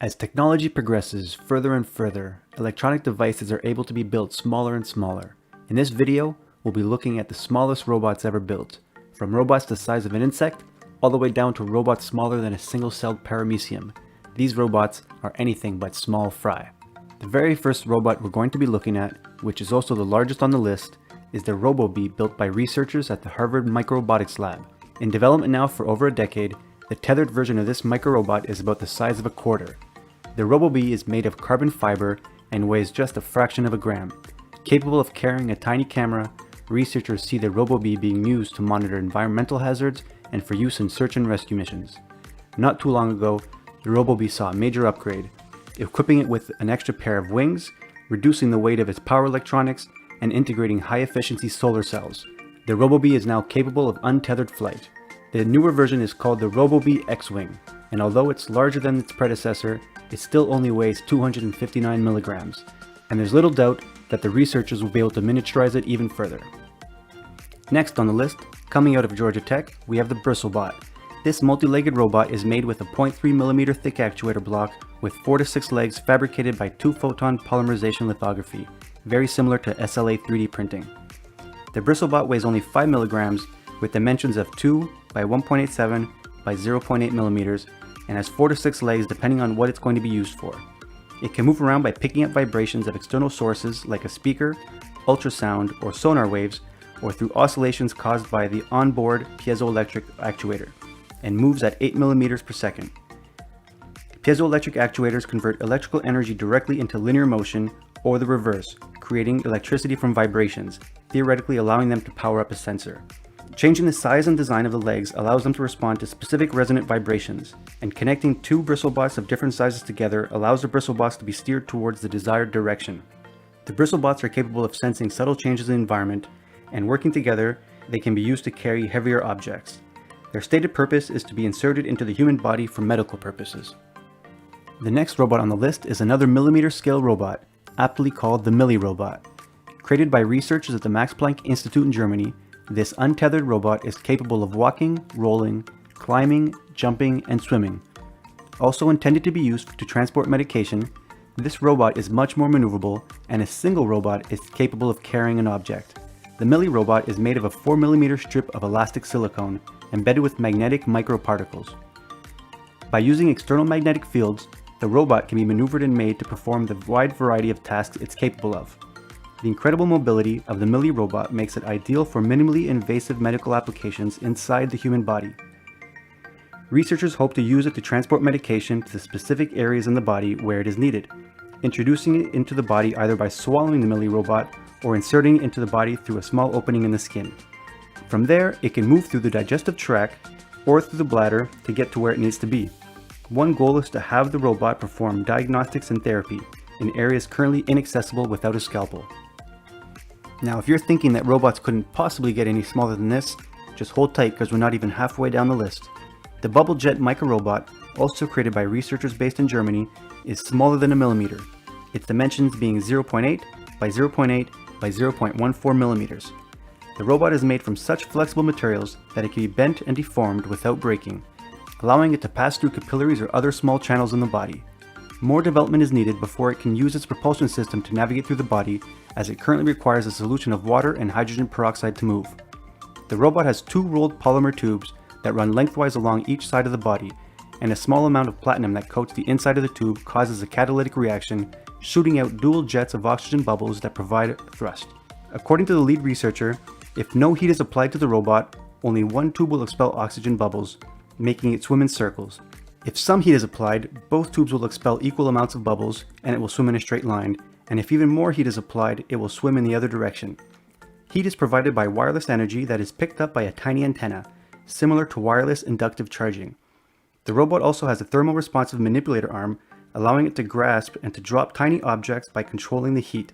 As technology progresses further and further, electronic devices are able to be built smaller and smaller. In this video, we'll be looking at the smallest robots ever built, from robots the size of an insect, all the way down to robots smaller than a single-celled paramecium. These robots are anything but small fry. The very first robot we're going to be looking at, which is also the largest on the list, is the RoboBee built by researchers at the Harvard Microrobotics Lab. In development now for over a decade, the tethered version of this microrobot is about the size of a quarter. The RoboBee is made of carbon fiber and weighs just a fraction of a gram. Capable of carrying a tiny camera, researchers see the RoboBee being used to monitor environmental hazards and for use in search and rescue missions. Not too long ago, the RoboBee saw a major upgrade, equipping it with an extra pair of wings, reducing the weight of its power electronics, and integrating high-efficiency solar cells. The RoboBee is now capable of untethered flight. The newer version is called the RoboBee X-Wing, and although it's larger than its predecessor, it still only weighs 259 milligrams, and there's little doubt that the researchers will be able to miniaturize it even further. Next on the list, coming out of Georgia Tech, we have the BristleBot. This multi-legged robot is made with a 0.3mm thick actuator block with 4 to 6 legs fabricated by 2-photon polymerization lithography, very similar to SLA 3D printing. The BristleBot weighs only 5 milligrams with dimensions of 2 by 1.87 by 0.8 millimeters and has 4 to 6 legs depending on what it's going to be used for. It can move around by picking up vibrations of external sources like a speaker, ultrasound, or sonar waves, or through oscillations caused by the onboard piezoelectric actuator, and moves at 8 millimeters per second. Piezoelectric actuators convert electrical energy directly into linear motion or the reverse, creating electricity from vibrations, theoretically allowing them to power up a sensor. Changing the size and design of the legs allows them to respond to specific resonant vibrations, and connecting two BristleBots of different sizes together allows the BristleBots to be steered towards the desired direction. The BristleBots are capable of sensing subtle changes in the environment, and working together, they can be used to carry heavier objects. Their stated purpose is to be inserted into the human body for medical purposes. The next robot on the list is another millimeter-scale robot, aptly called the MilliRobot. Created by researchers at the Max Planck Institute in Germany, this untethered robot is capable of walking, rolling, climbing, jumping, and swimming. Also intended to be used to transport medication, this robot is much more maneuverable, and a single robot is capable of carrying an object. The MilliRobot is made of a 4mm strip of elastic silicone embedded with magnetic microparticles. By using external magnetic fields, the robot can be maneuvered and made to perform the wide variety of tasks it's capable of. The incredible mobility of the MilliRobot makes it ideal for minimally invasive medical applications inside the human body. Researchers hope to use it to transport medication to the specific areas in the body where it is needed, introducing it into the body either by swallowing the MilliRobot or inserting it into the body through a small opening in the skin. From there, it can move through the digestive tract or through the bladder to get to where it needs to be. One goal is to have the robot perform diagnostics and therapy in areas currently inaccessible without a scalpel. Now, if you're thinking that robots couldn't possibly get any smaller than this, just hold tight because we're not even halfway down the list. The BubbleJet microrobot, also created by researchers based in Germany, is smaller than a millimeter, its dimensions being 0.8 by 0.8 by 0.14 millimeters. The robot is made from such flexible materials that it can be bent and deformed without breaking, allowing it to pass through capillaries or other small channels in the body. More development is needed before it can use its propulsion system to navigate through the body, as it currently requires a solution of water and hydrogen peroxide to move. The robot has 2 rolled polymer tubes that run lengthwise along each side of the body, and a small amount of platinum that coats the inside of the tube causes a catalytic reaction, shooting out dual jets of oxygen bubbles that provide thrust. According to the lead researcher, if no heat is applied to the robot, only one tube will expel oxygen bubbles, making it swim in circles. If some heat is applied, both tubes will expel equal amounts of bubbles and it will swim in a straight line, and if even more heat is applied, it will swim in the other direction. Heat is provided by wireless energy that is picked up by a tiny antenna, similar to wireless inductive charging. The robot also has a thermal-responsive manipulator arm, allowing it to grasp and to drop tiny objects by controlling the heat.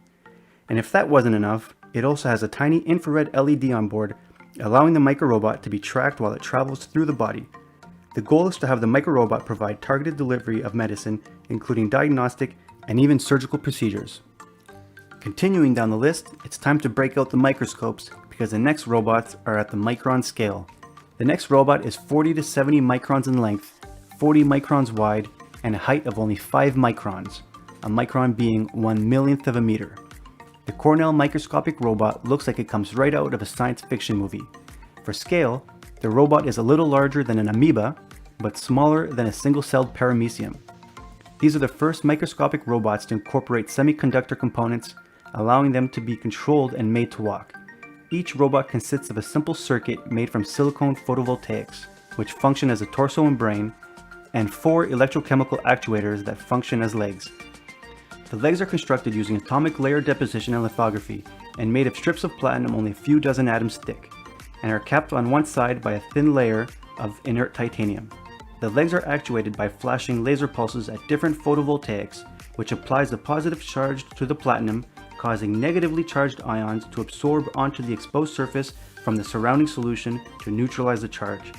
And if that wasn't enough, it also has a tiny infrared LED on board, allowing the microrobot to be tracked while it travels through the body. The goal is to have the microrobot provide targeted delivery of medicine, including diagnostic and even surgical procedures. Continuing down the list, it's time to break out the microscopes because the next robots are at the micron scale. The next robot is 40 to 70 microns in length, 40 microns wide, and a height of only 5 microns, a micron being 1/1,000,000th of a meter. The Cornell microscopic robot looks like it comes right out of a science fiction movie. For scale, the robot is a little larger than an amoeba, but smaller than a single-celled paramecium. These are the first microscopic robots to incorporate semiconductor components, allowing them to be controlled and made to walk. Each robot consists of a simple circuit made from silicone photovoltaics, which function as a torso and brain, and 4 electrochemical actuators that function as legs. The legs are constructed using atomic layer deposition and lithography, and made of strips of platinum only a few dozen atoms thick, and are capped on one side by a thin layer of inert titanium. The legs are actuated by flashing laser pulses at different photovoltaics, which applies the positive charge to the platinum, causing negatively charged ions to absorb onto the exposed surface from the surrounding solution to neutralize the charge.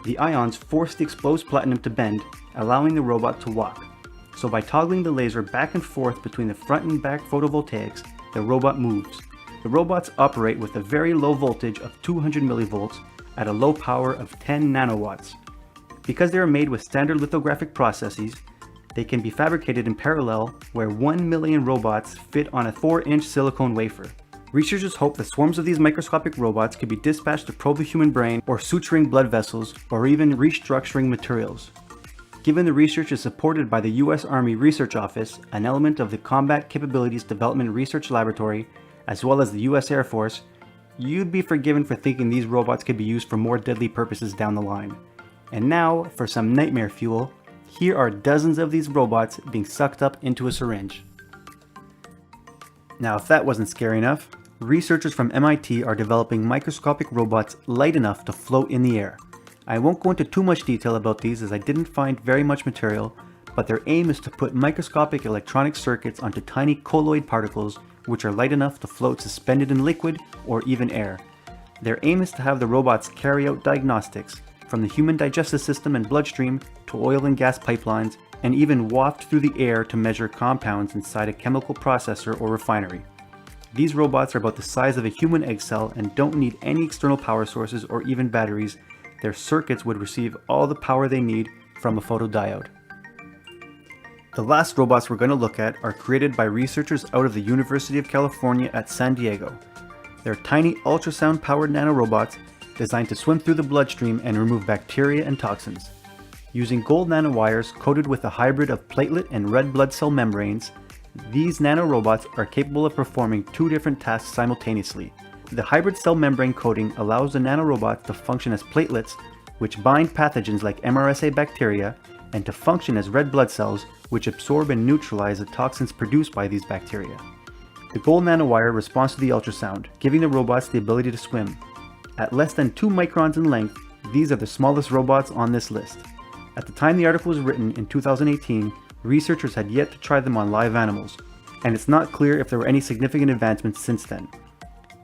The ions force the exposed platinum to bend, allowing the robot to walk. So by toggling the laser back and forth between the front and back photovoltaics, the robot moves. The robots operate with a very low voltage of 200 millivolts at a low power of 10 nanowatts. Because they are made with standard lithographic processes, they can be fabricated in parallel where 1 million robots fit on a 4-inch silicone wafer. Researchers hope that swarms of these microscopic robots could be dispatched to probe the human brain or suturing blood vessels or even restructuring materials. Given the research is supported by the US Army Research Office, an element of the Combat Capabilities Development Research Laboratory, as well as the US Air Force, you'd be forgiven for thinking these robots could be used for more deadly purposes down the line. And now, for some nightmare fuel, here are dozens of these robots being sucked up into a syringe. Now, if that wasn't scary enough, researchers from MIT are developing microscopic robots light enough to float in the air. I won't go into too much detail about these as I didn't find very much material, but their aim is to put microscopic electronic circuits onto tiny colloid particles which are light enough to float suspended in liquid or even air. Their aim is to have the robots carry out diagnostics, from the human digestive system and bloodstream to oil and gas pipelines, and even waft through the air to measure compounds inside a chemical processor or refinery. These robots are about the size of a human egg cell and don't need any external power sources or even batteries. Their circuits would receive all the power they need from a photodiode. The last robots we're going to look at are created by researchers out of the University of California at San Diego. They're tiny ultrasound-powered nanorobots designed to swim through the bloodstream and remove bacteria and toxins. Using gold nanowires coated with a hybrid of platelet and red blood cell membranes, these nanorobots are capable of performing 2 different tasks simultaneously. The hybrid cell membrane coating allows the nanorobots to function as platelets, which bind pathogens like MRSA bacteria, and to function as red blood cells, which absorb and neutralize the toxins produced by these bacteria. The gold nanowire responds to the ultrasound, giving the robots the ability to swim. At less than 2 microns in length, these are the smallest robots on this list. At the time the article was written in 2018, researchers had yet to try them on live animals, and it's not clear if there were any significant advancements since then.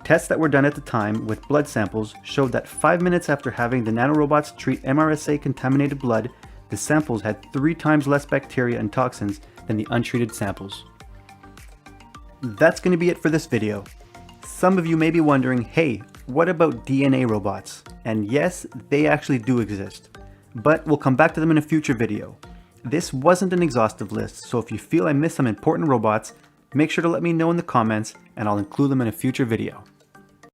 Tests that were done at the time with blood samples showed that 5 minutes after having the nanorobots treat MRSA contaminated blood, the samples had 3 times less bacteria and toxins than the untreated samples. That's going to be it for this video. Some of you may be wondering, hey, what about DNA robots? And yes, they actually do exist, but we'll come back to them in a future video. This wasn't an exhaustive list, so if you feel I missed some important robots, make sure to let me know in the comments and I'll include them in a future video.